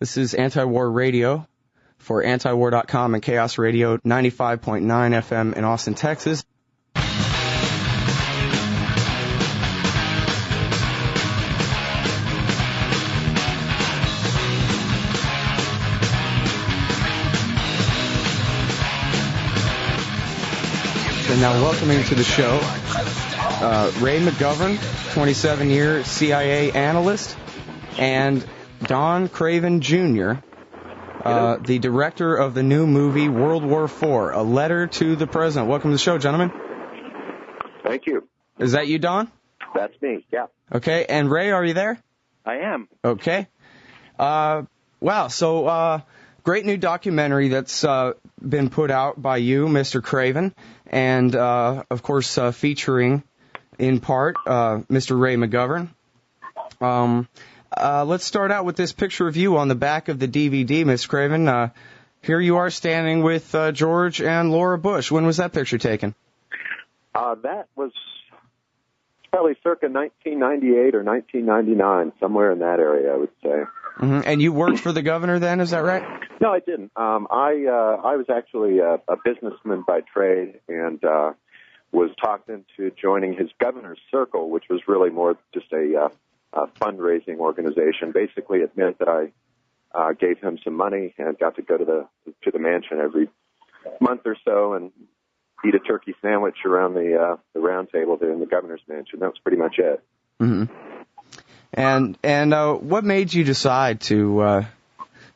This is Anti-War Radio for antiwar.com and Chaos Radio 95.9 FM in Austin, Texas. And now welcoming to the show, Ray McGovern, 27-year CIA analyst, and Don Craven Jr., the director of the new movie World War IV, A Letter to the President. Welcome to the show, gentlemen. Thank you. Is that you, Don? That's me, yeah. Okay, and Ray, are you there? I am. Okay. Wow, so great new documentary that's been put out by you, Mr. Craven, and, of course, featuring, in part, Mr. Ray McGovern. Let's start out with this picture of you on the back of the DVD, Ms. Craven. Here you are standing with George and Laura Bush. When was that picture taken? That was probably circa 1998 or 1999, somewhere in that area, I would say. Mm-hmm. And you worked for the governor then, is that right? No, I didn't. I was actually a businessman by trade and was talked into joining his governor's circle, which was really more just a fundraising organization. Basically, it meant that I gave him some money and got to go to the mansion every month or so and eat a turkey sandwich around the round table there in the governor's mansion. That was pretty much it. Mm-hmm. And what made you decide to?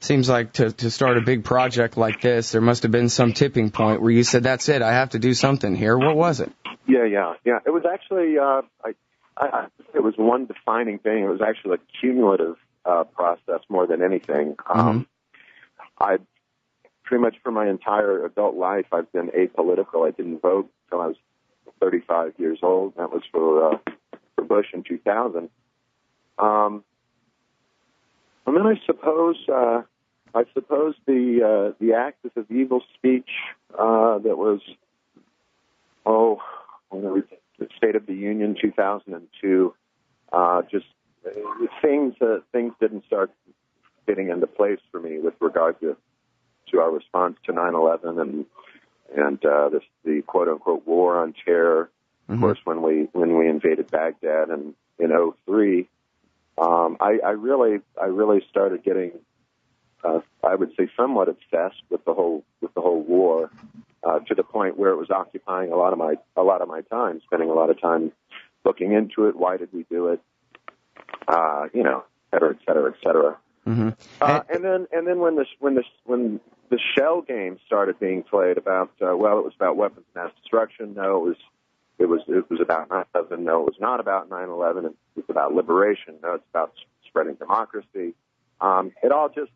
Seems like to start a big project like this, there must have been some tipping point where you said, "That's it, I have to do something here." What was it? Yeah. It was actually it was one defining thing. It was actually a cumulative process more than anything. I pretty much for my entire adult life I've been apolitical. I didn't vote until I was 35 years old. That was for Bush in 2000. And then I suppose the axis of evil speech that was the State of the Union 2002 just things didn't start fitting into place for me with regard to our response to 9/11 and the quote unquote war on terror. Mm-hmm. Of course, when we invaded Baghdad in 2003. I really started getting, I would say, somewhat obsessed with the whole war, to the point where it was occupying a lot of my time, spending a lot of time looking into it. Why did we do it? Et cetera. Mm-hmm. And then when the shell game started being played about, it was about weapons of mass destruction. No, it was about 9/11. No, it was not about 9/11. It's about liberation. No, it's about spreading democracy. It all just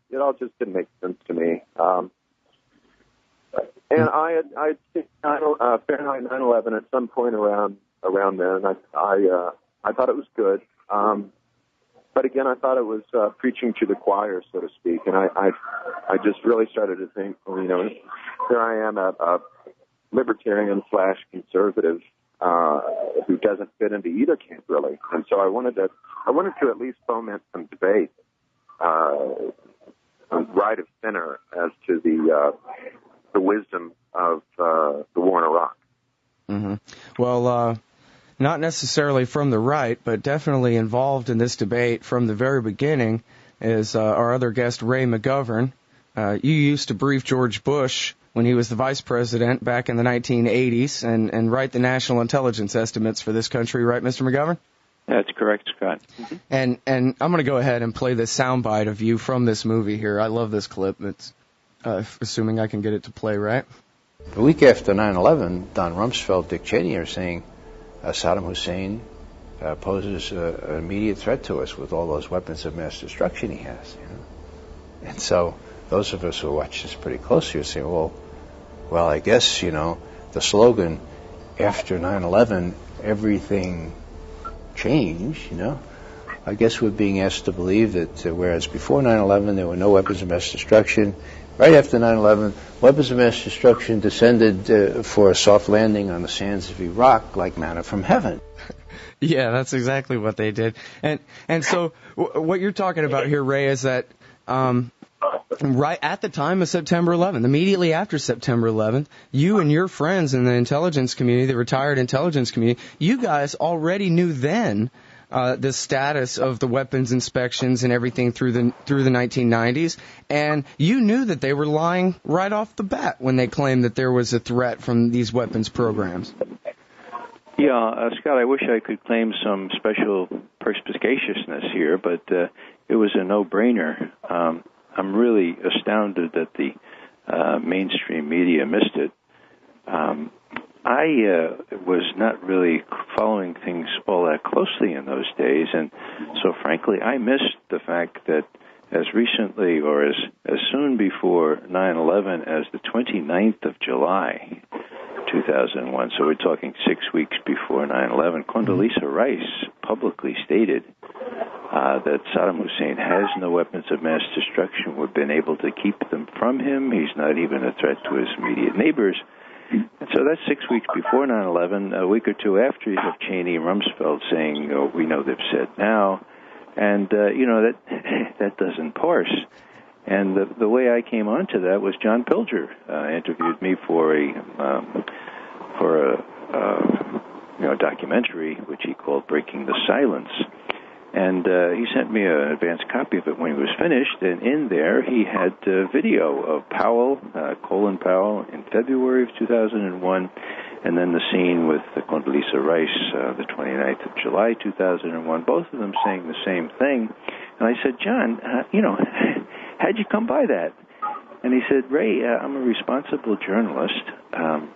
didn't make sense to me. And I had seen Fahrenheit 9/11 at some point around then. I thought it was good. But again, I thought it was preaching to the choir, so to speak. And I just really started to think, here I am, a libertarian / conservative. Who doesn't fit into either camp, really. And so I wanted to at least foment some debate, right of center, as to the wisdom of the war in Iraq. Mm-hmm. Well, not necessarily from the right, but definitely involved in this debate from the very beginning is our other guest, Ray McGovern. You used to brief George Bush when he was the vice president back in the 1980s and write the national intelligence estimates for this country, right, Mr. McGovern? That's correct, Scott. Mm-hmm. And I'm going to go ahead and play this soundbite of you from this movie here. I love this clip. It's assuming I can get it to play, right? The week after 9/11, Don Rumsfeld, Dick Cheney are saying Saddam Hussein poses an immediate threat to us with all those weapons of mass destruction he has. And so those of us who watch this pretty closely are saying, well, I guess, the slogan, after 9/11, everything changed, I guess we're being asked to believe that whereas before 9/11 there were no weapons of mass destruction, right after 9/11, weapons of mass destruction descended for a soft landing on the sands of Iraq like manna from heaven. Yeah, that's exactly what they did. And so what you're talking about here, Ray, is that Right at the time of September 11th, immediately after September 11th, you and your friends in the intelligence community, the retired intelligence community, you guys already knew then the status of the weapons inspections and everything through the 1990s, and you knew that they were lying right off the bat when they claimed that there was a threat from these weapons programs. Yeah, Scott, I wish I could claim some special perspicaciousness here, but it was a no-brainer. I'm really astounded that the mainstream media missed it. I was not really following things all that closely in those days, and so frankly, I missed the fact that as recently or as soon before 9/11 as the 29th of July, 2001, so we're talking 6 weeks before 9/11, Condoleezza Rice publicly stated that Saddam Hussein has no weapons of mass destruction. We've been able to keep them from him. He's not even a threat to his immediate neighbors. And so that's 6 weeks before 9/11. A week or two after, you have Cheney and Rumsfeld saying, "Oh, we know they've said now," and that doesn't parse. And the way I came onto that was John Pilger interviewed me for a documentary which he called "Breaking the Silence." And he sent me an advance copy of it when he was finished, and in there he had video of Powell, Colin Powell, in February of 2001, and then the scene with Condoleezza Rice, the 29th of July 2001, both of them saying the same thing. And I said, John, how'd you come by that? And he said, Ray, I'm a responsible journalist.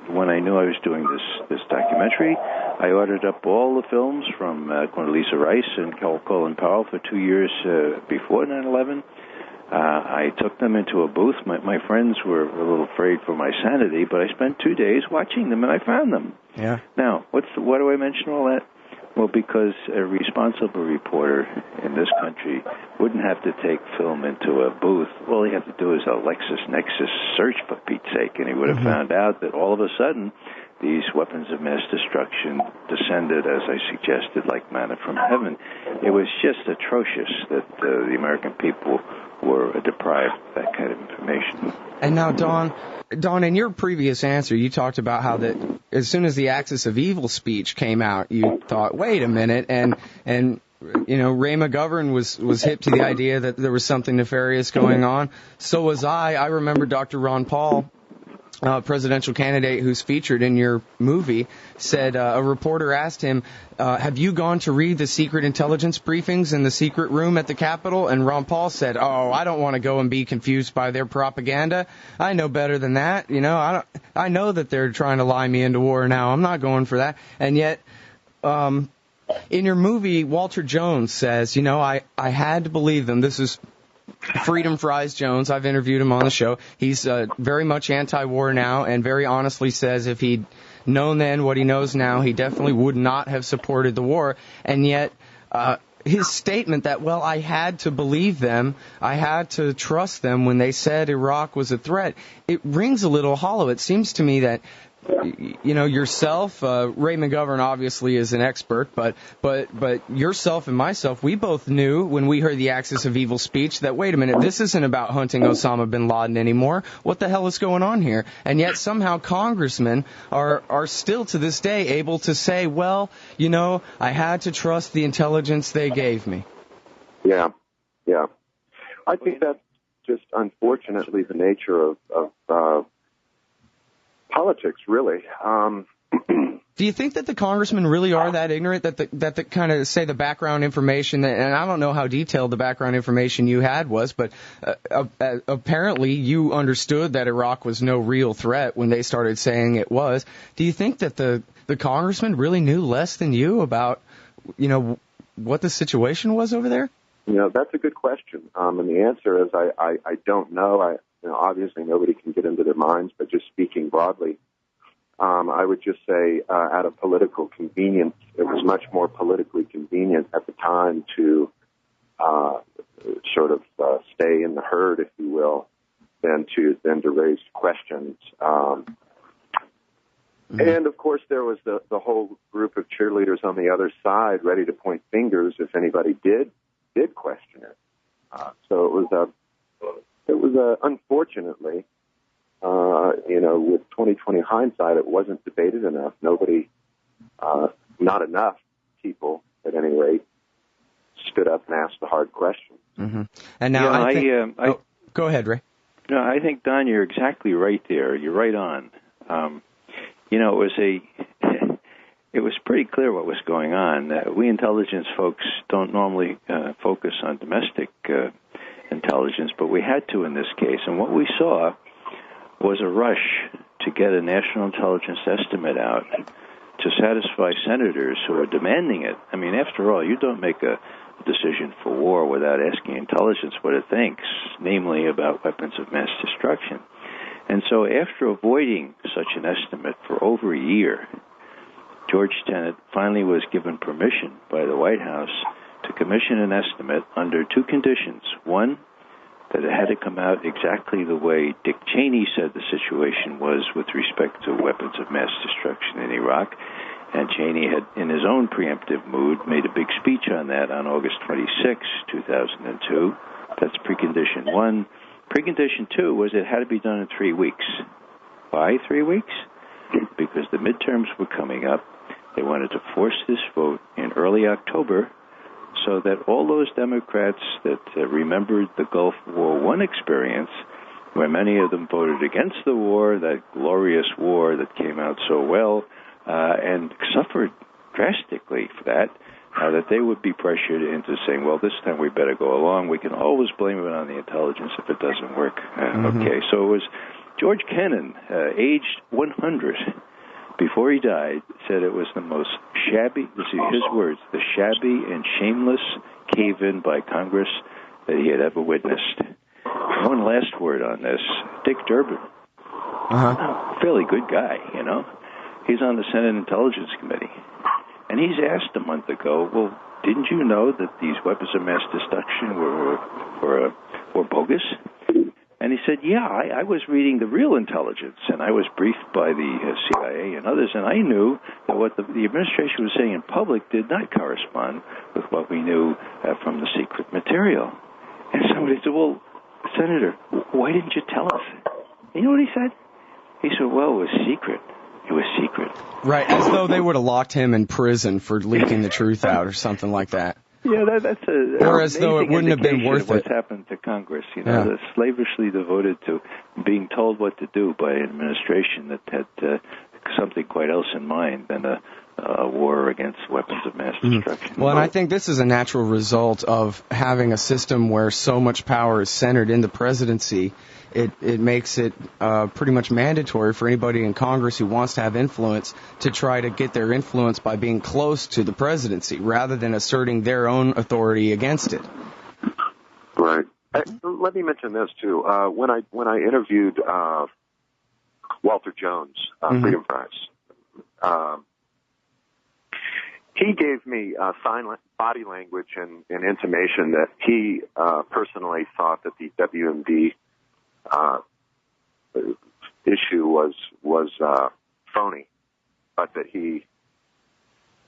When I knew I was doing this documentary, I ordered up all the films from Condoleezza Rice and Colin Powell for 2 years before 9/11. I took them into a booth. My friends were a little afraid for my sanity, but I spent 2 days watching them, and I found them. Yeah. Now, why do I mention all that? Well, because a responsible reporter in this country wouldn't have to take film into a booth. All he had to do is a LexisNexis search, for Pete's sake, and he would have found out that all of a sudden these weapons of mass destruction descended, as I suggested, like manna from heaven. It was just atrocious that the American people were deprived of that kind of information. And now, Don, in your previous answer, you talked about how that as soon as the Axis of Evil speech came out, you thought, wait a minute, and Ray McGovern was hip to the idea that there was something nefarious going on. So was I. I remember Dr. Ron Paul, presidential candidate who's featured in your movie, said a reporter asked him, have you gone to read the secret intelligence briefings in the secret room at the Capitol? And Ron Paul said, I don't want to go and be confused by their propaganda. I know better than that. I know that they're trying to lie me into war now. I'm not going for that. And yet, in your movie, Walter Jones says, I had to believe them. This is Freedom Fries Jones. I've interviewed him on the show. He's very much anti-war now and very honestly says if he'd known then what he knows now, he definitely would not have supported the war. And yet his statement that, I had to believe them, I had to trust them when they said Iraq was a threat, it rings a little hollow. It seems to me that yourself, Ray McGovern obviously is an expert, but yourself and myself, we both knew when we heard the Axis of Evil speech that, wait a minute, this isn't about hunting Osama bin Laden anymore. What the hell is going on here? And yet somehow congressmen are still to this day able to say, I had to trust the intelligence they gave me. Yeah. I think that's just unfortunately the nature of politics, really. Do you think that the congressmen really are that ignorant that the kind of say the background information, and I don't know how detailed the background information you had was, but apparently you understood that Iraq was no real threat when they started saying it was. Do you think that the congressmen really knew less than you about, what the situation was over there? That's a good question. And the answer is I don't know. Obviously nobody can get into their minds, but just speaking broadly, I would just say out of political convenience, it was much more politically convenient at the time to stay in the herd, if you will, than to raise questions. And, of course, there was the whole group of cheerleaders on the other side ready to point fingers if anybody did question it. So it was unfortunately, with 20/20 hindsight, it wasn't debated enough. Nobody, not enough people, at any rate, stood up and asked the hard questions. Mm-hmm. And now go ahead, Ray. No, I think, Don, you're exactly right there. You're right on. It was pretty clear what was going on. We intelligence folks don't normally focus on domestic intelligence, but we had to in this case. And what we saw was a rush to get a national intelligence estimate out to satisfy senators who are demanding it. I mean, after all, you don't make a decision for war without asking intelligence what it thinks, namely about weapons of mass destruction. And so after avoiding such an estimate for over a year, George Tenet finally was given permission by the White House to commission an estimate under two conditions. One, that it had to come out exactly the way Dick Cheney said the situation was with respect to weapons of mass destruction in Iraq. And Cheney had, in his own preemptive mood, made a big speech on that on August 26, 2002. That's precondition one. Precondition two was it had to be done in 3 weeks. Why 3 weeks? Because the midterms were coming up. They wanted to force this vote in early October so that all those Democrats that remembered the Gulf War I experience, where many of them voted against the war, that glorious war that came out so well, and suffered drastically for that, that they would be pressured into saying, well, this time we better go along. We can always blame it on the intelligence if it doesn't work. Okay, so it was George Kennan, aged 100, before he died, said it was the most shabby, this is his words, the shabby and shameless cave-in by Congress that he had ever witnessed. One last word on this. Dick Durbin, fairly good guy, He's on the Senate Intelligence Committee. And he's asked a month ago, well, didn't you know that these weapons of mass destruction were bogus? And he said, yeah, I was reading the real intelligence, and I was briefed by the CIA and others, and I knew that what the administration was saying in public did not correspond with what we knew from the secret material. And somebody said, well, Senator, why didn't you tell us? You know what he said? He said, well, it was secret. It was secret. Right, as though they would have locked him in prison for leaking the truth out or something like that. Yeah, that's or as though it wouldn't have been worth it. What's happened to Congress, they're slavishly devoted to being told what to do by an administration that had something quite else in mind than a war against weapons of mass destruction. Well, and I think this is a natural result of having a system where so much power is centered in the presidency. It makes it pretty much mandatory for anybody in Congress who wants to have influence to try to get their influence by being close to the presidency rather than asserting their own authority against it. Right. Let me mention this, too. When I interviewed Walter Jones, Freedom Prize, he gave me silent body language and intimation that he personally thought that the WMD issue was phony, but that he,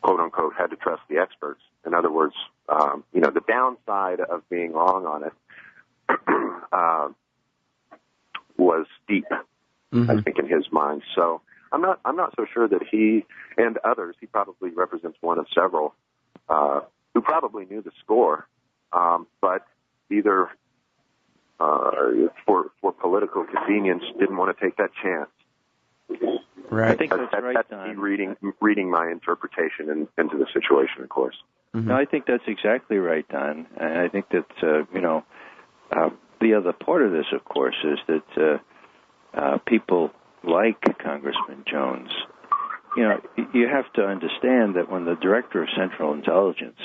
quote unquote, had to trust the experts. In other words, the downside of being wrong on it was steep, I think, in his mind. So I'm not so sure that he and others, he probably represents one of several, who probably knew the score, but either for political convenience didn't want to take that chance. Right. I think that's right, Don. Reading my interpretation into the situation, of course. No, I think that's exactly right, Don. And I think that, the other part of this, of course, is that people like Congressman Jones, you have to understand that when the Director of Central Intelligence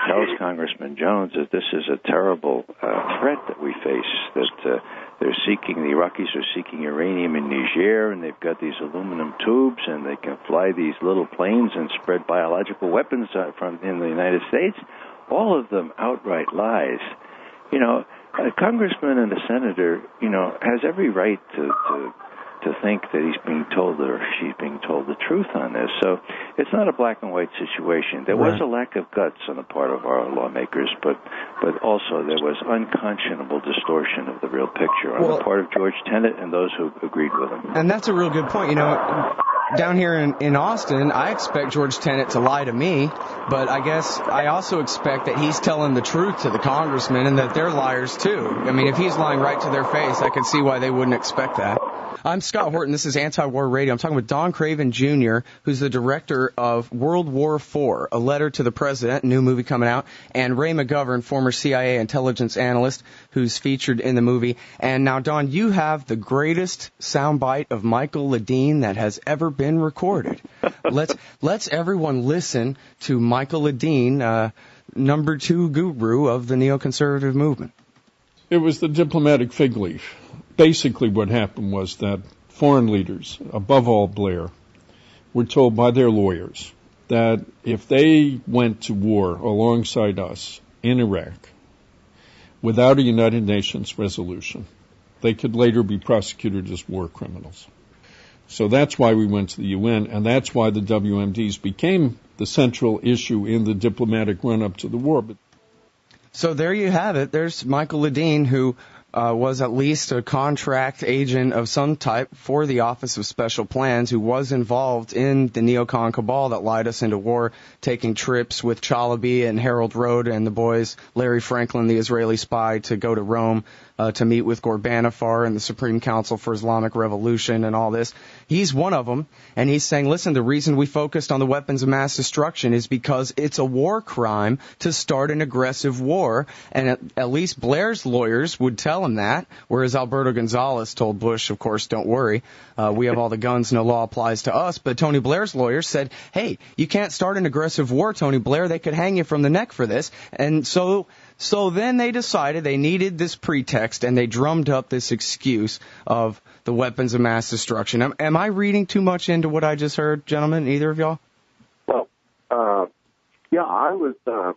tells Congressman Jones that this is a terrible threat that we face, that the Iraqis are seeking uranium in Niger, and they've got these aluminum tubes, and they can fly these little planes and spread biological weapons in the United States, all of them outright lies. A congressman and a senator, has every right to to think that he's being told or she's being told the truth on this. So it's not a black and white situation. There was a lack of guts on the part of our lawmakers, but also there was unconscionable distortion of the real picture on the part of George Tenet and those who agreed with him. And that's a real good point. You know, down here in Austin, I expect George Tenet to lie to me, but I guess I also expect that he's telling the truth to the congressmen and that they're liars too. I mean, if he's lying right to their face, I could see why they wouldn't expect that. I'm Scott Horton. This is Anti-War Radio. I'm talking with Don Craven, Jr., who's the director of World War IV, A Letter to the President, new movie coming out, and Ray McGovern, former CIA intelligence analyst, who's featured in the movie. And now, Don, you have the greatest soundbite of Michael Ledeen that has ever been recorded. Let's everyone listen to Michael Ledeen, number 2 guru of the neoconservative movement. It was the diplomatic fig leaf. Basically what happened was that foreign leaders, above all Blair, were told by their lawyers that if they went to war alongside us in Iraq without a United Nations resolution, they could later be prosecuted as war criminals. So that's why we went to the UN, and that's why the WMDs became the central issue in the diplomatic run-up to the war. So there you have it. There's Michael Ledeen, who was at least a contract agent of some type for the Office of Special Plans, who was involved in the neocon cabal that lied us into war, taking trips with Chalabi and Harold Rode and the boys, Larry Franklin, the Israeli spy, to go to Rome to meet with Ghorbanifar and the Supreme Council for Islamic Revolution and all this. He's one of them, and he's saying, listen, the reason we focused on the weapons of mass destruction is because it's a war crime to start an aggressive war, and at least Blair's lawyers would tell him that, whereas Alberto Gonzales told Bush, of course, don't worry, we have all the guns, no law applies to us. But Tony Blair's lawyers said, hey, you can't start an aggressive war, Tony Blair, they could hang you from the neck for this. And so then they decided they needed this pretext, and they drummed up this excuse of the weapons of mass destruction. Am I reading too much into what I just heard, gentlemen, either of y'all? Well, yeah, I was, it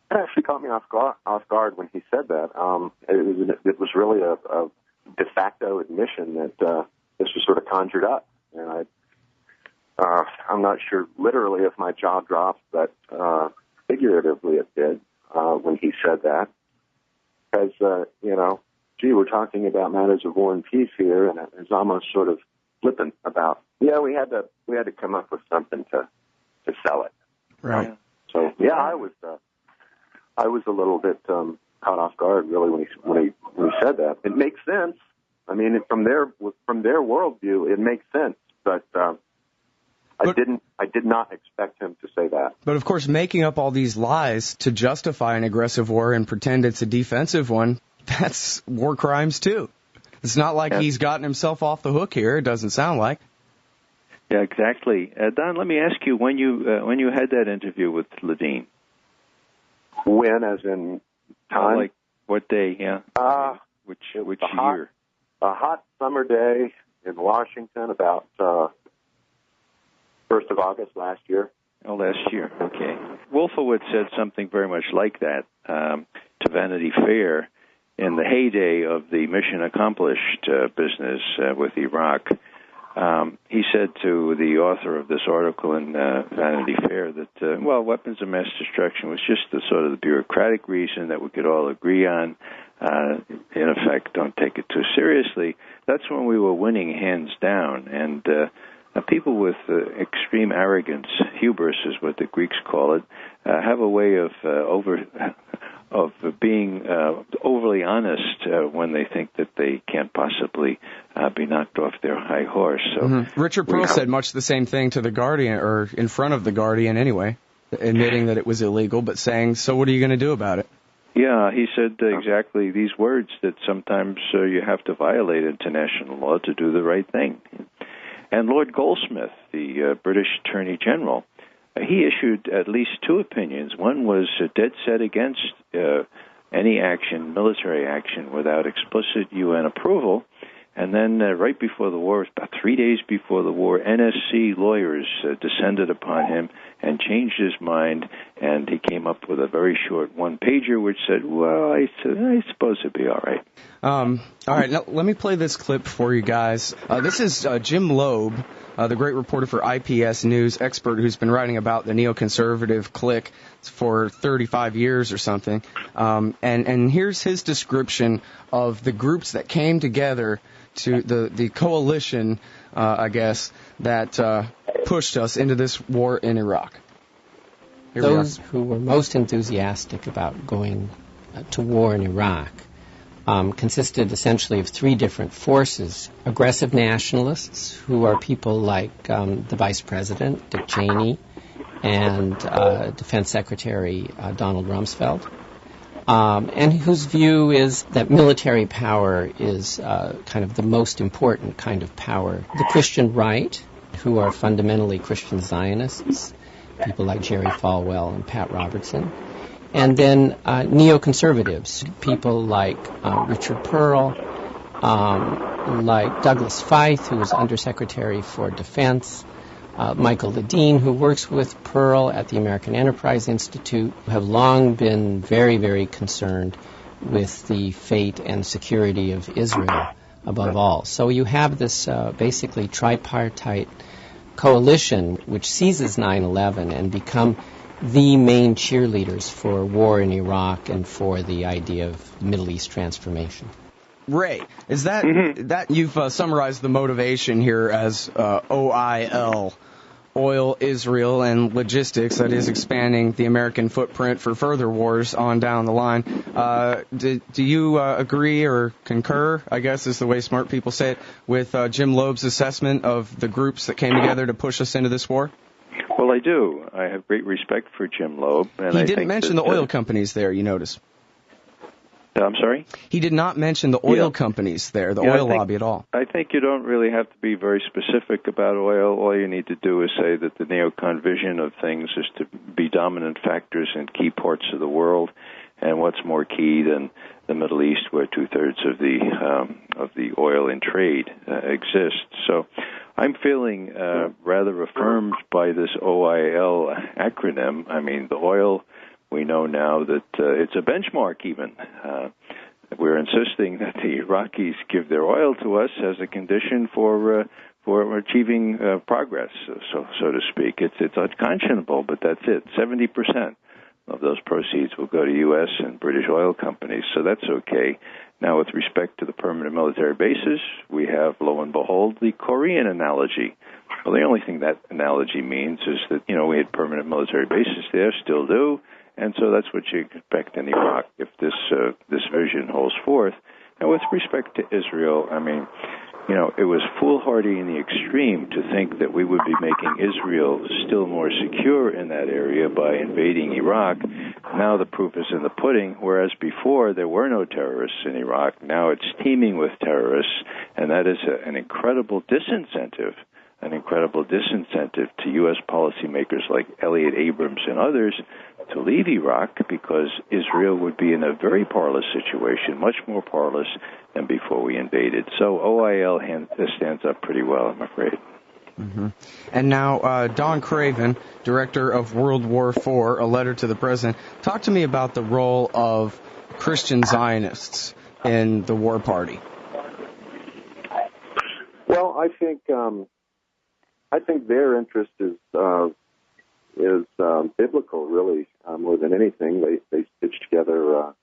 actually caught me off guard when he said that. It was really a de facto admission that this was sort of conjured up. And I'm not sure literally if my jaw dropped, but figuratively it did when he said that. Because, we're talking about matters of war and peace here, and it was almost sort of flippant about, we had to come up with something to sell it. Right. So, yeah, I was a little bit caught off guard, really, when he said that. It makes sense. I mean, from their worldview, it makes sense. But I did not expect him to say that. But of course, making up all these lies to justify an aggressive war and pretend it's a defensive one, that's war crimes too. It's not like he's gotten himself off the hook here. It doesn't sound like. Yeah, exactly. Don, let me ask you, when you had that interview with Ledeen. When, as in time? Like what day? Yeah. Which year? A hot summer day in Washington, about 1st of August last year. Oh, last year. Okay. Wolfowitz said something very much like that to Vanity Fair in the heyday of the mission accomplished business with Iraq. He said to the author of this article in Vanity Fair that, weapons of mass destruction was just the sort of the bureaucratic reason that we could all agree on. In effect, don't take it too seriously. That's when we were winning hands down. And people with extreme arrogance, hubris is what the Greeks call it, have a way of being overly honest when they think that they can't possibly be knocked off their high horse. So Richard Pearl said much the same thing to the Guardian, or in front of the Guardian anyway, admitting that it was illegal, but saying, so what are you going to do about it? Yeah, he said exactly these words, that sometimes you have to violate international law to do the right thing. And Lord Goldsmith, the British Attorney General, he issued at least two opinions. One was dead set against any action, military action, without explicit UN approval. And then right before the war, about 3 days before the war, NSC lawyers descended upon him and changed his mind, and he came up with a very short one-pager which said, well, I suppose it'd be all right. All right, now let me play this clip for you guys. This is Jim Loeb, the great reporter for IPS News, expert who's been writing about the neoconservative clique for 35 years or something. And here's his description of the groups that came together to the coalition, I guess, that pushed us into this war in Iraq. Those who were most enthusiastic about going to war in Iraq consisted essentially of three different forces. Aggressive nationalists, who are people like the Vice President, Dick Cheney, and Defense Secretary Donald Rumsfeld, and whose view is that military power is kind of the most important kind of power. The Christian right, who are fundamentally Christian Zionists, people like Jerry Falwell and Pat Robertson. And then neoconservatives, people like Richard Pearl, like Douglas Feith, who was Undersecretary for Defense, Michael Ledeen, who works with Pearl at the American Enterprise Institute, who have long been very, very concerned with the fate and security of Israel above all. So you have this basically tripartite coalition which seizes 9/11 and become the main cheerleaders for war in Iraq and for the idea of Middle East transformation. Ray, is that that you've summarized the motivation here as OIL, Oil, Israel, and Logistics, that is expanding the American footprint for further wars on down the line. Do you agree or concur, I guess is the way smart people say it, with Jim Loeb's assessment of the groups that came together to push us into this war? Well, I do. I have great respect for Jim Loeb. And he didn't mention the oil companies there, you notice. I'm sorry? He did not mention the oil companies there, the oil lobby at all. I think you don't really have to be very specific about oil. All you need to do is say that the neocon vision of things is to be dominant factors in key parts of the world. And what's more key than the Middle East, where 2/3 of the oil in trade exists. So I'm feeling rather affirmed by this OIL acronym. I mean, the oil, we know now that it's a benchmark even. We're insisting that the Iraqis give their oil to us as a condition for achieving progress, so to speak. It's unconscionable, but that's it. 70% of those proceeds will go to U.S. and British oil companies, so that's okay. Now, with respect to the permanent military bases, we have, lo and behold, the Korean analogy. Well, the only thing that analogy means is that, we had permanent military bases there, still do, and so that's what you expect in Iraq if this vision holds forth. And with respect to Israel, I mean, it was foolhardy in the extreme to think that we would be making Israel still more secure in that area by invading Iraq. Now the proof is in the pudding, whereas before there were no terrorists in Iraq. Now it's teeming with terrorists, and that is an incredible disincentive to U.S. policymakers like Elliott Abrams and others to leave Iraq, because Israel would be in a very parlous situation, much more parlous than before we invaded. So OIL stands up pretty well, I'm afraid. Mm-hmm. And now, Don Craven, director of World War IV, A Letter to the President. Talk to me about the role of Christian Zionists in the war party. Well, I think their interest is biblical, really, more than anything. They stitch together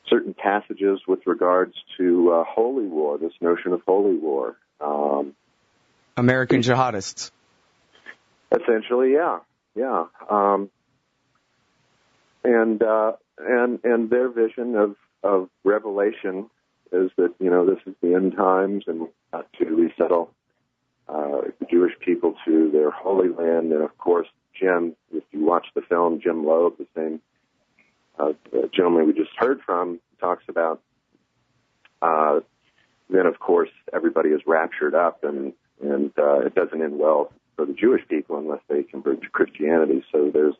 certain passages with regards to holy war, this notion of holy war. American jihadists. Essentially, yeah. And their vision of Revelation is that, this is the end times and to resettle the Jewish people to their holy land. And, of course, Jim, if you watch the film, Jim Loeb, the same gentleman we just heard from, talks about then, of course, everybody is raptured up, and it doesn't end well for the Jewish people unless they convert to Christianity. So there's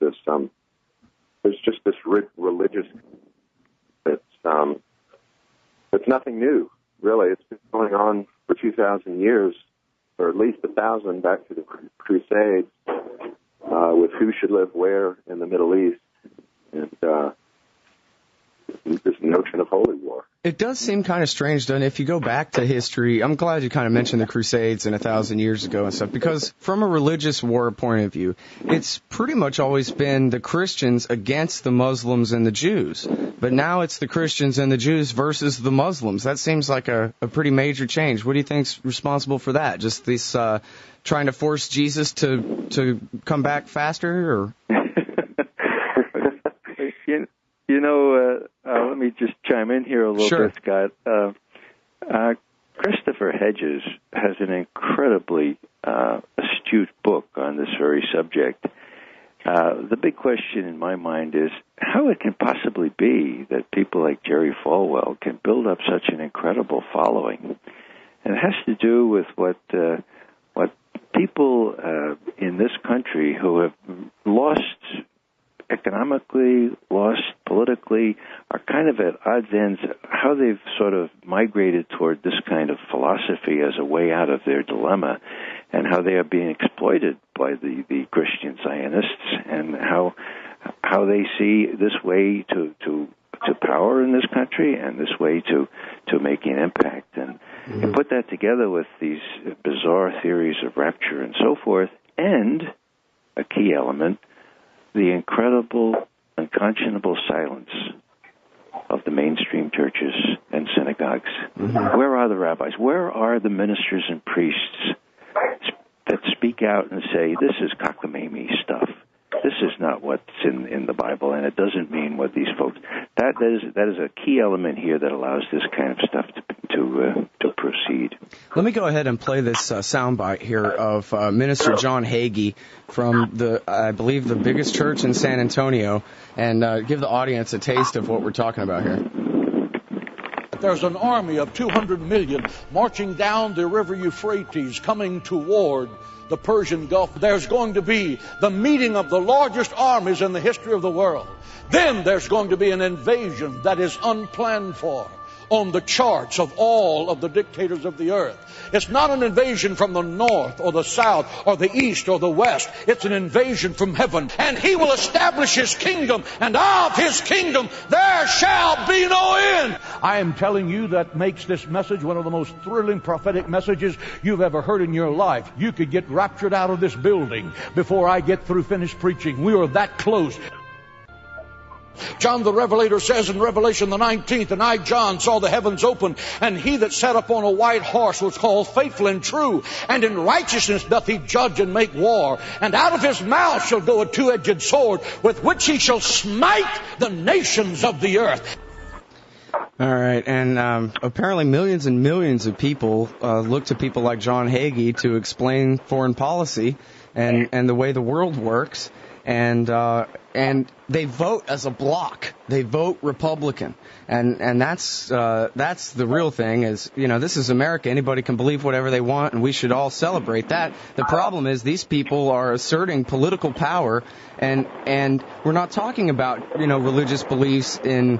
just this religious it's nothing new, really. It's been going on for 2,000 years, or at least 1,000 back to the Crusades. with who should live where in the Middle East, and this notion of holy war. It does seem kind of strange, doesn't it? If you go back to history, I'm glad you kind of mentioned the Crusades and 1,000 years ago and stuff, because from a religious war point of view, it's pretty much always been the Christians against the Muslims and the Jews. But now it's the Christians and the Jews versus the Muslims. That seems like a pretty major change. What do you think's responsible for that? Just this trying to force Jesus to come back faster, or? Let me just chime in here a little Sure. bit, Scott. Christopher Hedges has an incredibly astute book on this very subject. The big question in my mind is how it can possibly be that people like Jerry Falwell can build up such an incredible following. And it has to do with what people in this country who have lost economically, lost politically, are kind of at odds ends, how they've sort of migrated toward this kind of philosophy as a way out of their dilemma, and how they are being exploited by the Christian Zionists, and how they see this way to power in this country and this way to making an impact. And you put that together with these bizarre theories of rapture and so forth, and a key element, the incredible, unconscionable silence of the mainstream churches and synagogues. Where are the rabbis? Where are the ministers and priests that speak out and say, this is cockamamie stuff? This is not what's in the Bible, and it doesn't mean what these folks... That is a key element here that allows this kind of stuff to proceed. Let me go ahead and play this soundbite here of Minister John Hagee from I believe, the biggest church in San Antonio, and give the audience a taste of what we're talking about here. There's an army of 200 million marching down the river Euphrates, coming toward the Persian Gulf. There's going to be the meeting of the largest armies in the history of the world. Then there's going to be an invasion that is unplanned for on the charts of all of the dictators of the earth. It's not an invasion from the north or the south or the east or the west. It's an invasion from heaven. And he will establish his kingdom, and of his kingdom there shall be no end. I am telling you, that makes this message one of the most thrilling prophetic messages you've ever heard in your life. You could get raptured out of this building before I get through finished preaching. We are that close. John the Revelator says in Revelation the 19th, and I, John, saw the heavens open, and he that sat upon a white horse was called Faithful and True, and in righteousness doth he judge and make war. And out of his mouth shall go a two-edged sword, with which he shall smite the nations of the earth. All right, and apparently millions and millions of people look to people like John Hagee to explain foreign policy and the way the world works. And they vote as a bloc. They vote Republican, and that's the real thing. Is, this is America. Anybody can believe whatever they want, and we should all celebrate that. The problem is these people are asserting political power, and we're not talking about religious beliefs in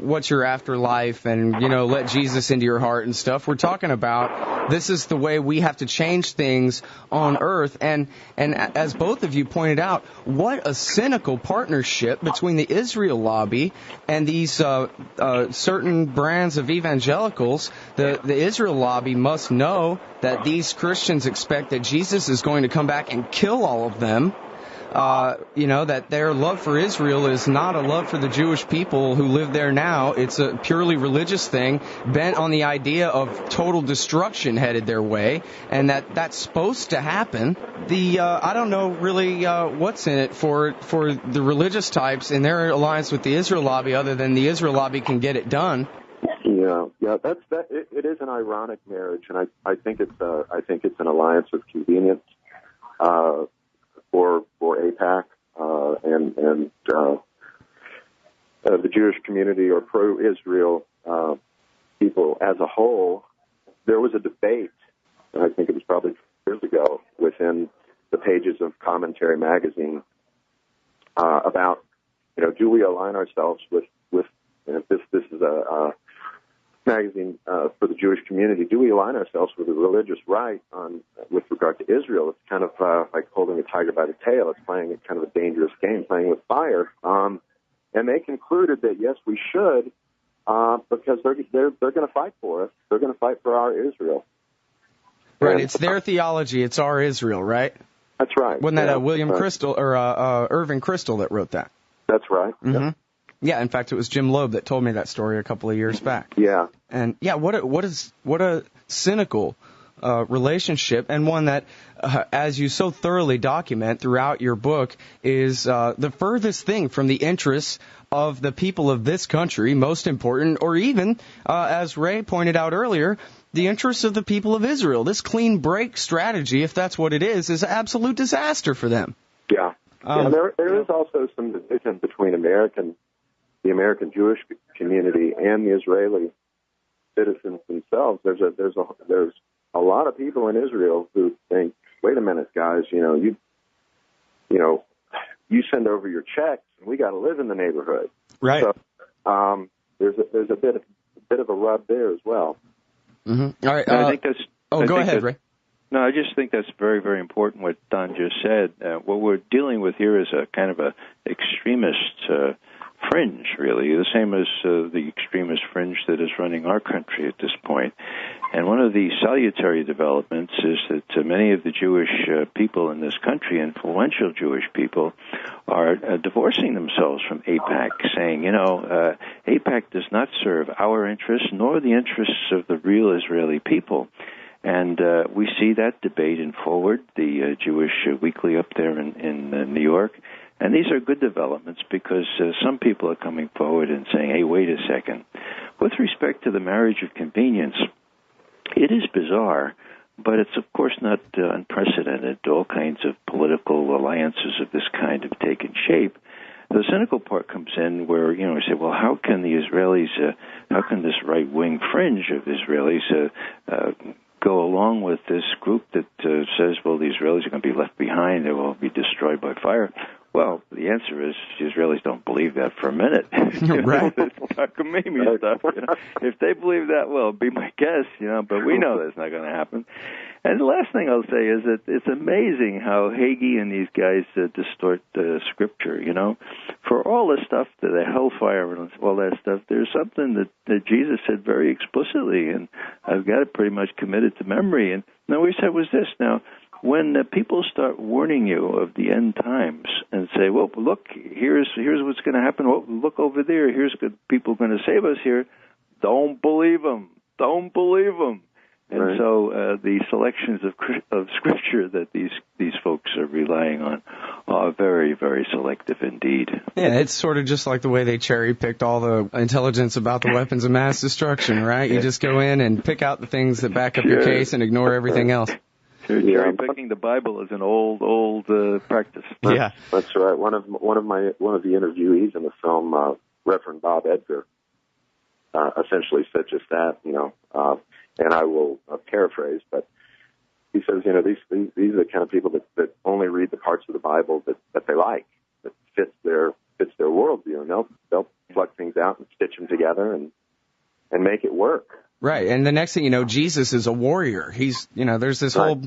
what's your afterlife and let Jesus into your heart and stuff. We're talking about this is the way we have to change things on earth, and as both of you pointed out, what a cynical partnership between the Israel lobby and these certain brands of evangelicals. The Israel lobby must know that these Christians expect that Jesus is going to come back and kill all of them. That their love for Israel is not a love for the Jewish people who live there now. It's a purely religious thing bent on the idea of total destruction headed their way, and that's supposed to happen. I don't know really what's in it for the religious types in their alliance with the Israel lobby, other than the Israel lobby can get it done. Yeah, it is an ironic marriage, and I think it's an alliance of convenience. For AIPAC and the Jewish community or pro-Israel people as a whole. There was a debate, and I think it was probably years ago, within the pages of Commentary magazine about do we align ourselves with this is magazine for the Jewish community, do we align ourselves with the religious right with regard to Israel? It's kind of like holding a tiger by the tail. It's playing kind of a dangerous game, playing with fire. And they concluded that, yes, we should, because they're going to fight for us. They're going to fight for our Israel. Right, And it's their theology. It's our Israel, right? That's right. Wasn't that William Crystal or Irving Crystal that wrote that? That's right. Mm-hmm. Yeah, in fact, it was Jim Loeb that told me that story a couple of years back. Yeah. And yeah, what a cynical relationship, and one that, as you so thoroughly document throughout your book, is the furthest thing from the interests of the people of this country, most important, or even, as Ray pointed out earlier, the interests of the people of Israel. This clean break strategy, if that's what it is an absolute disaster for them. Yeah. There is also some division between the American Jewish community and the Israeli citizens themselves. There's a lot of people in Israel who think, wait a minute, guys, you send over your checks and we got to live in the neighborhood. Right. So there's a bit of a rub there as well. Mm-hmm. All right. I think that's. Go ahead, Ray. No, I just think that's very, very important what Don just said. What we're dealing with here is a kind of a extremist fringe, really, the same as the extremist fringe that is running our country at this point. And one of the salutary developments is that many of the Jewish people in this country, influential Jewish people, are divorcing themselves from AIPAC, saying, AIPAC does not serve our interests nor the interests of the real Israeli people. And we see that debate in Forward, the Jewish weekly up there in New York. And these are good developments because some people are coming forward and saying, hey, wait a second. With respect to the marriage of convenience, it is bizarre, but it's, of course, not unprecedented. All kinds of political alliances of this kind have taken shape. The cynical part comes in where, we say, well, how can the Israelis, how can this right-wing fringe of Israelis go along with this group that says, well, the Israelis are going to be left behind, they will be destroyed by fire? Well, the answer is the Israelis don't believe that for a minute. Right. It's cockamamie stuff. If they believe that, well, be my guest, but we know that's not going to happen. And the last thing I'll say is that it's amazing how Hagee and these guys distort Scripture, For all the stuff, the hellfire and all that stuff, there's something that Jesus said very explicitly, and I've got it pretty much committed to memory. And what he said was this, now, when people start warning you of the end times and say, well, look, here's what's going to happen. Oh, look over there. Here's good people going to save us here. Don't believe them. Don't believe them. And right. So the selections of Scripture that these folks are relying on are very, very selective indeed. Yeah, it's sort of just like the way they cherry-picked all the intelligence about the weapons of mass destruction, right? You just go in and pick out the things that back up your case and ignore everything else. Cherry-picking the Bible is an old practice. Yeah, that's right. One of the interviewees in the film, Reverend Bob Edgar, essentially said just that. And I will paraphrase, but he says, these are the kind of people that only read the parts of the Bible that they like, that fits their worldview, and they'll plug things out and stitch them together and make it work. Right, and the next thing you know, Jesus is a warrior. He's, there's this whole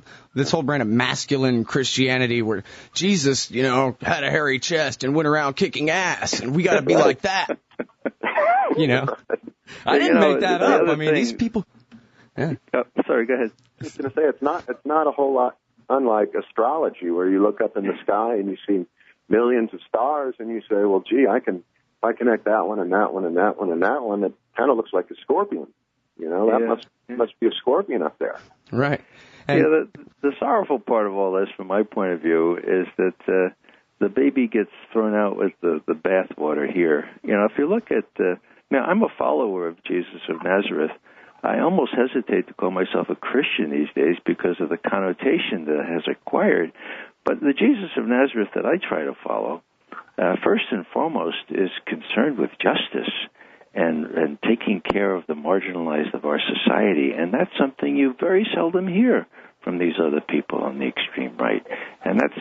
brand of masculine Christianity where Jesus, had a hairy chest and went around kicking ass, and we got to be like that. I didn't make that up. I mean, these people. Yeah. Oh, sorry, go ahead. I was going to say it's not a whole lot unlike astrology, where you look up in the sky and you see millions of stars, and you say, well, gee, if I connect that one and that one and that one and that one, it kind of looks like a scorpion. That must be a scorpion up there. Right. And the sorrowful part of all this, from my point of view, is that the baby gets thrown out with the bathwater here. If you look at now, I'm a follower of Jesus of Nazareth. I almost hesitate to call myself a Christian these days because of the connotation that it has acquired. But the Jesus of Nazareth that I try to follow, first and foremost, is concerned with justice and taking care of the marginalized of our society. And that's something you very seldom hear from these other people on the extreme right. And that's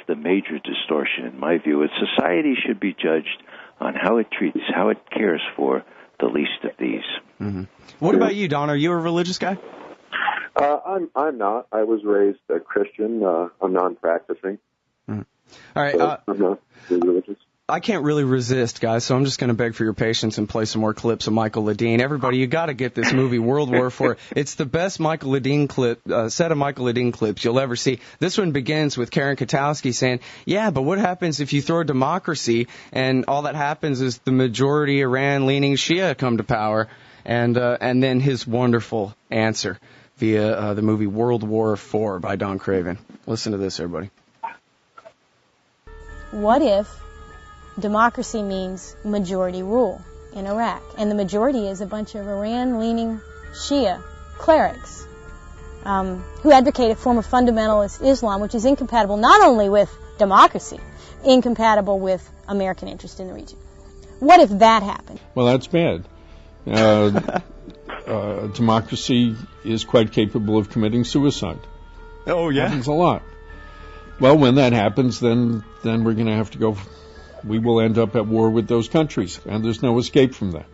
the major distortion in my view. Society should be judged on how it treats, how it cares for the least of these. Mm-hmm. What about you, Don? Are you a religious guy? I'm not. I was raised a Christian. I'm non-practicing. Mm-hmm. All right. So I'm not religious. I can't really resist, guys, so I'm just going to beg for your patience and play some more clips of Michael Ledeen. Everybody, you got to get this movie, World War IV. It's the best Michael Ledeen clip, set of Michael Ledeen clips you'll ever see. This one begins with Karen Katowski saying, yeah, but what happens if you throw democracy and all that happens is the majority Iran-leaning Shia come to power? And then his wonderful answer via the movie World War IV by Don Craven. Listen to this, everybody. What if democracy means majority rule in Iraq, and the majority is a bunch of Iran-leaning Shia clerics who advocate a form of fundamentalist Islam which is incompatible not only with democracy, incompatible with American interest in the region. What if that happened? Well, that's bad. Democracy is quite capable of committing suicide. Oh, yeah? Happens a lot. Well, when that happens, then we're going to have to go. We will end up at war with those countries, and there's no escape from that.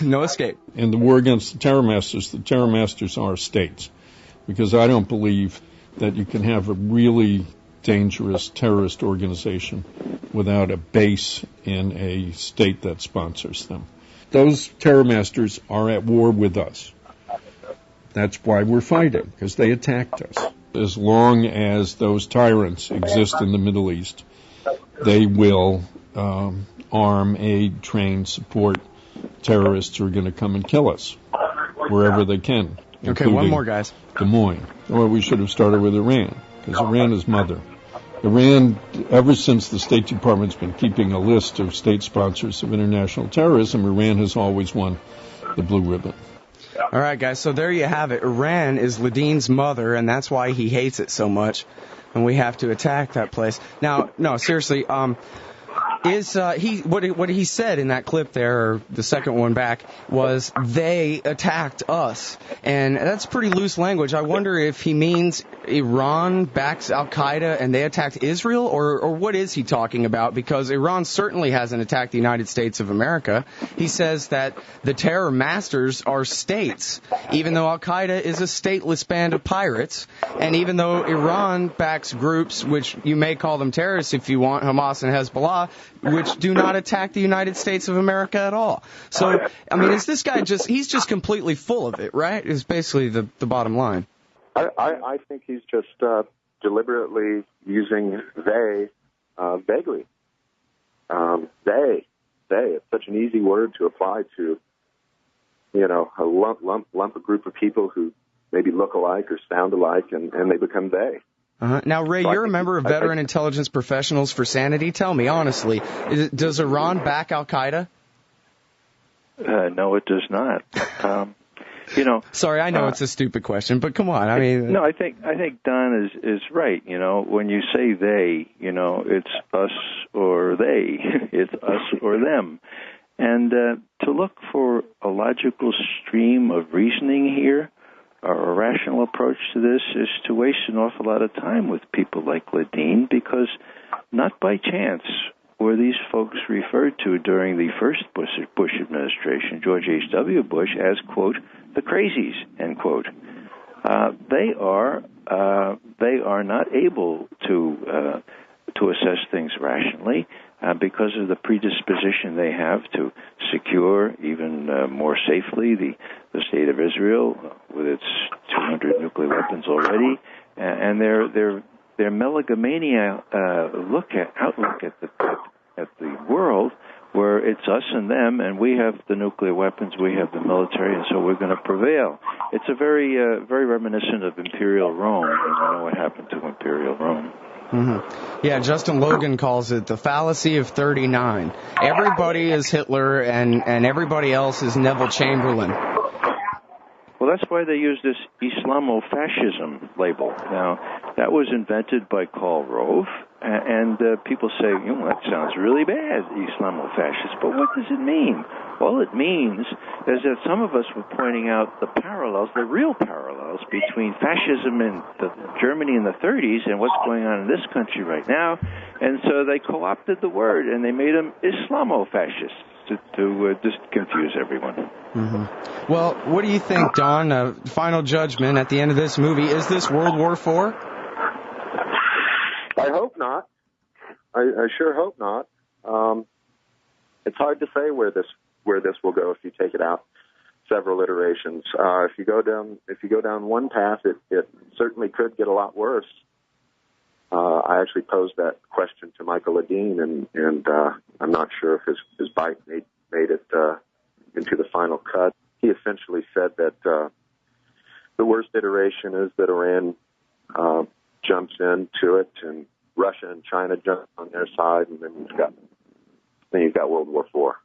No escape. In the war against the terror masters are states, because I don't believe that you can have a really dangerous terrorist organization without a base in a state that sponsors them. Those terror masters are at war with us. That's why we're fighting, because they attacked us. As long as those tyrants exist in the Middle East, they will arm, aid, train, support terrorists who are going to come and kill us wherever they can. Okay, one more, guys. Des Moines. Or we should have started with Iran, because Iran is mother. Iran, ever since the State Department's been keeping a list of state sponsors of international terrorism, Iran has always won the blue ribbon. All right, guys, so there you have it. Iran is Ledeen's mother, and that's why he hates it so much, and we have to attack that place. Now, no, seriously, what he said in that clip there, or the second one back, was they attacked us, and that's pretty loose language. I wonder if he means Iran backs Al-Qaeda and they attacked Israel, or what is he talking about? Because Iran certainly hasn't attacked the United States of America. He says that the terror masters are states, even though Al-Qaeda is a stateless band of pirates, and even though Iran backs groups, which you may call them terrorists if you want, Hamas and Hezbollah, which do not attack the United States of America at all. So, I mean, is this guy he's just completely full of it, right? Is basically the bottom line. I think he's just deliberately using they vaguely. They. It's such an easy word to apply to, a lump of group of people who maybe look alike or sound alike, and they become they. Uh-huh. Now, Ray, you're a member of Veteran Intelligence Professionals for Sanity. Tell me, honestly, does Iran back Al-Qaeda? No, it does not. Sorry, I know it's a stupid question, but come on. I mean, no, I think Don is right. When you say they, it's us or they, it's us or them, and to look for a logical stream of reasoning here, or a rational approach to this, is to waste an awful lot of time with people like Ledeen, because not by chance were these folks referred to during the first Bush administration, George H.W. Bush, as, quote, the crazies, end quote. They are not able to assess things rationally because of the predisposition they have to secure even more safely the state of Israel with its 200 nuclear weapons already, and their megalomania outlook at the world, where it's us and them, and we have the nuclear weapons, we have the military, and so we're going to prevail. It's a very reminiscent of Imperial Rome, and I know what happened to Imperial Rome. Mm-hmm. Yeah, Justin Logan calls it the fallacy of 39. Everybody is Hitler, and everybody else is Neville Chamberlain. Well, that's why they use this Islamofascism label. Now, that was invented by Karl Rove, and people say, that sounds really bad, Islamofascist. But what does it mean? All it means is that some of us were pointing out the parallels, the real parallels, between fascism in Germany in the 30s and what's going on in this country right now, and so they co-opted the word, and they made them Islamofascists. to just confuse everyone. Mm-hmm. Well, what do you think, Don? Final judgment at the end of this movie, is this World War IV? I hope not. I sure hope not. It's hard to say where this will go if you take it out several iterations. If you go down one path, it certainly could get a lot worse. I actually posed that question to Michael Ledeen, and I'm not sure if his bite made it into the final cut. He essentially said that the worst iteration is that Iran jumps into it, and Russia and China jump on their side, and then you've got World War IV.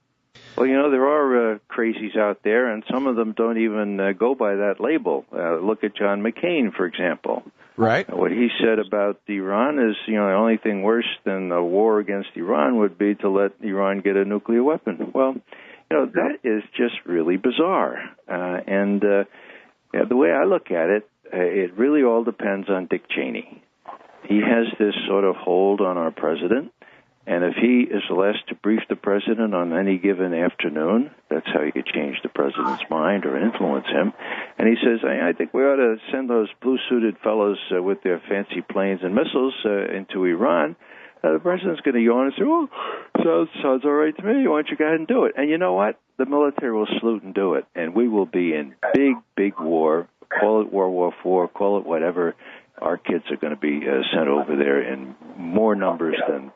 Well, there are crazies out there, and some of them don't even go by that label. Look at John McCain, for example. Right. What he said about Iran is, the only thing worse than a war against Iran would be to let Iran get a nuclear weapon. Well, that is just really bizarre. And the way I look at it, it really all depends on Dick Cheney. He has this sort of hold on our president. And if he is asked to brief the president on any given afternoon, that's how you could change the president's mind or influence him. And he says, I think we ought to send those blue-suited fellows with their fancy planes and missiles into Iran. The president's going to yawn and say, well, sounds all right to me. Why don't you go ahead and do it? And you know what? The military will salute and do it. And we will be in big, big war. Call it World War IV, call it whatever. Our kids are going to be sent over there in more numbers than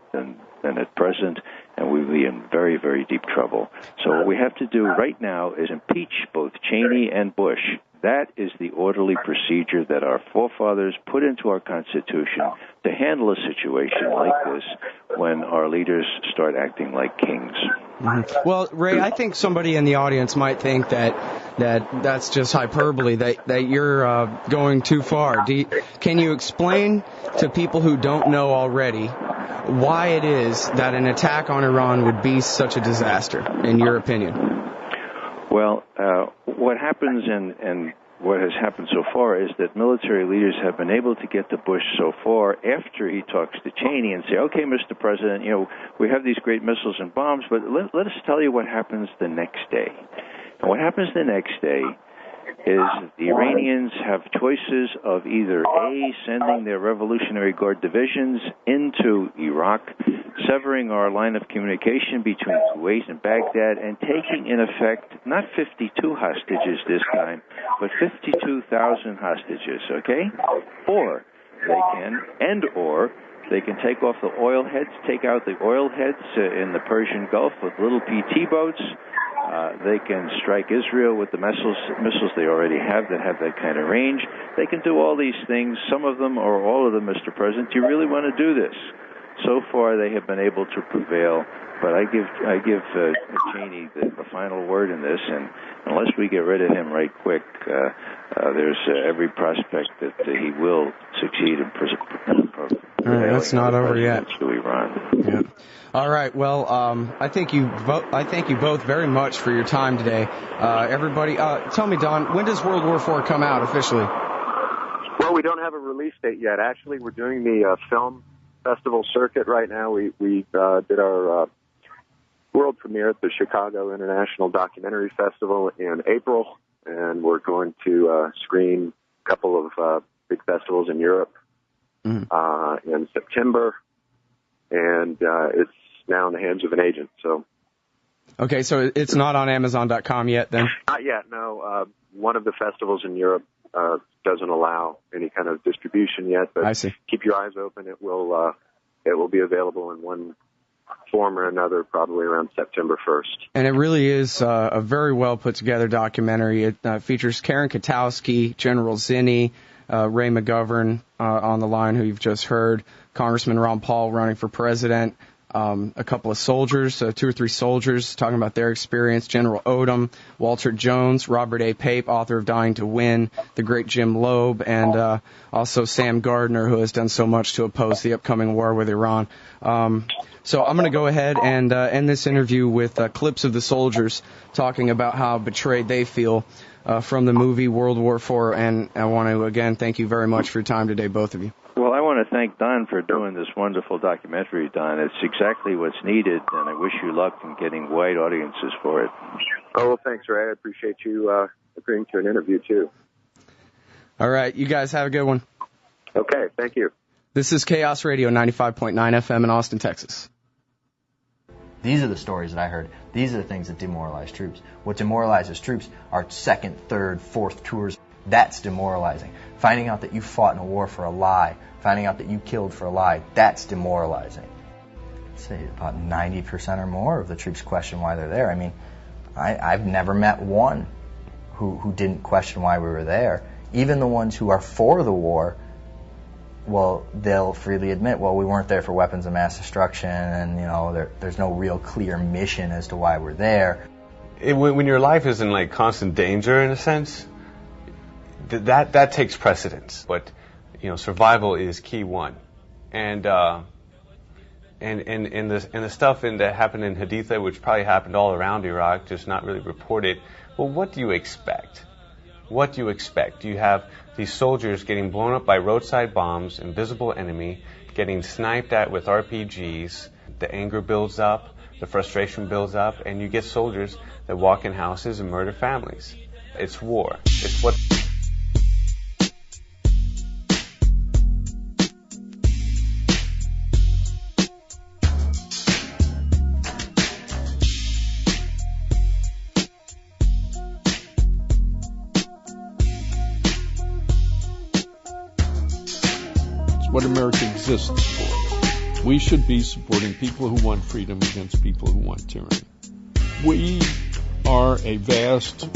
at present, and we'll be in very, very deep trouble. So what we have to do right now is impeach both Cheney and Bush. That is the orderly procedure that our forefathers put into our Constitution to handle a situation like this when our leaders start acting like kings. Mm-hmm. Well, Ray, I think somebody in the audience might think that's just hyperbole, that you're going too far. Can you explain to people who don't know already why it is that an attack on Iran would be such a disaster, in your opinion? Well, what happens and what has happened so far is that military leaders have been able to get to Bush so far after he talks to Cheney and say, okay, Mr. President, we have these great missiles and bombs, but let us tell you what happens the next day. And what happens the next day is the Iranians have choices of either A, sending their Revolutionary Guard divisions into Iraq, severing our line of communication between Kuwait and Baghdad, and taking, in effect, not 52 hostages this time, but 52,000 hostages, okay? Or they can take off the oil heads, take out the oil heads in the Persian Gulf with little PT boats. They can strike Israel with the missiles they already have that have that kind of range. They can do all these things, some of them or all of them, Mr. President. Do you really want to do this? So far, they have been able to prevail, but I give Cheney the final word in this, and unless we get rid of him right quick, there's every prospect that he will succeed in that's not over yet. To Iran. Yeah. All right. Well, I thank you both very much for your time today. Everybody, tell me, Don, when does World War IV come out officially? Well, we don't have a release date yet. Actually, we're doing the film festival circuit right now. We did our world premiere at the Chicago International Documentary Festival in April, and we're going to screen a couple of big festivals in Europe in September, and it's now in the hands of an agent. So, okay, so it's not on Amazon.com yet, then? Not yet. No. One of the festivals in Europe doesn't allow any kind of distribution yet, but I see. Keep your eyes open. It will be available in one form or another probably around September 1st. And it really is a very well put together documentary. It features Karen Katowski, General Zinni, Ray McGovern on the line, who you've just heard, Congressman Ron Paul running for president, a couple of soldiers, 2 or 3 soldiers talking about their experience, General Odom, Walter Jones, Robert A. Pape, author of Dying to Win, the great Jim Loeb, and also Sam Gardner, who has done so much to oppose the upcoming war with Iran. So I'm going to go ahead and end this interview with clips of the soldiers talking about how betrayed they feel from the movie World War IV. And I want to, again, thank you very much for your time today, both of you. Well, I want want to thank Don for doing this wonderful documentary, Don. It's exactly what's needed, and I wish you luck in getting wide audiences for it. Oh, well, thanks, Ray. I appreciate you agreeing to an interview, too. All right. You guys have a good one. Okay. Thank you. This is Chaos Radio 95.9 FM in Austin, Texas. These are the stories that I heard. These are the things that demoralize troops. What demoralizes troops are second, third, fourth tours. That's demoralizing. Finding out that you fought in a war for a lie, finding out that you killed for a lie, that's demoralizing. I'd say about 90% or more of the troops question why they're there. I mean, I've never met one who didn't question why we were there. Even the ones who are for the war, well, they'll freely admit, well, we weren't there for weapons of mass destruction, and, you know, there's no real clear mission as to why we're there. When your life is in, like, constant danger, in a sense, that takes precedence. But, you know, survival is key one. And the stuff that happened in Haditha, which probably happened all around Iraq, just not really reported, well, what do you expect? What do you expect? You have these soldiers getting blown up by roadside bombs, invisible enemy, getting sniped at with RPGs. The anger builds up, the frustration builds up, and you get soldiers that walk in houses and murder families. It's war. It's what... what America exists for. We should be supporting people who want freedom against people who want tyranny. We are a vast,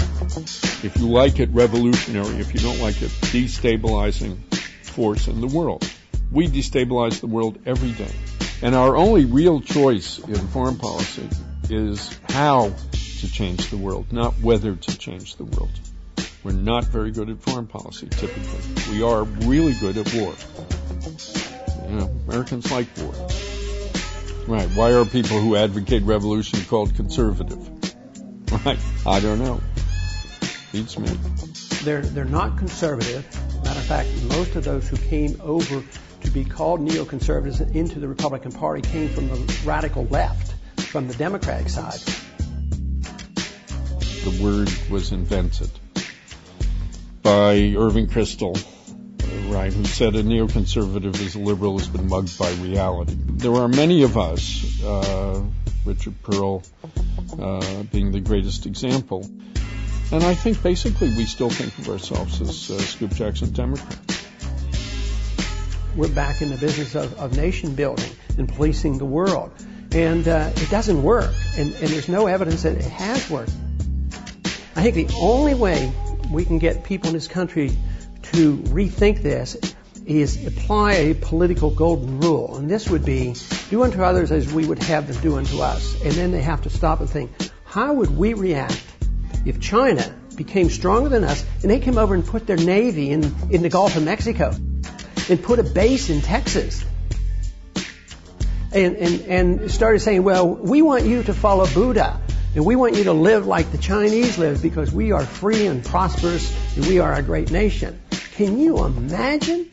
if you like it, revolutionary, if you don't like it, destabilizing force in the world. We destabilize the world every day. And our only real choice in foreign policy is how to change the world, not whether to change the world. We're not very good at foreign policy, typically. We are really good at war. You know, Americans like war. Right. Why are people who advocate revolution called conservative? Right. I don't know. Beats me. They're not conservative. Matter of fact, most of those who came over to be called neoconservatives into the Republican Party came from the radical left, from the Democratic side. The word was invented by Irving Kristol, right, who said a neoconservative is a liberal who's been mugged by reality. There are many of us, Richard Pearl being the greatest example, and I think basically we still think of ourselves as Scoop Jackson Democrats. We're back in the business of nation building and policing the world, and it doesn't work, and there's no evidence that it has worked. I think the only way we can get people in this country to rethink this is apply a political golden rule. And this would be do unto others as we would have them do unto us. And then they have to stop and think, how would we react if China became stronger than us and they came over and put their navy in the Gulf of Mexico and put a base in Texas and started saying, well, we want you to follow Buddha. And we want you to live like the Chinese live because we are free and prosperous and we are a great nation. Can you imagine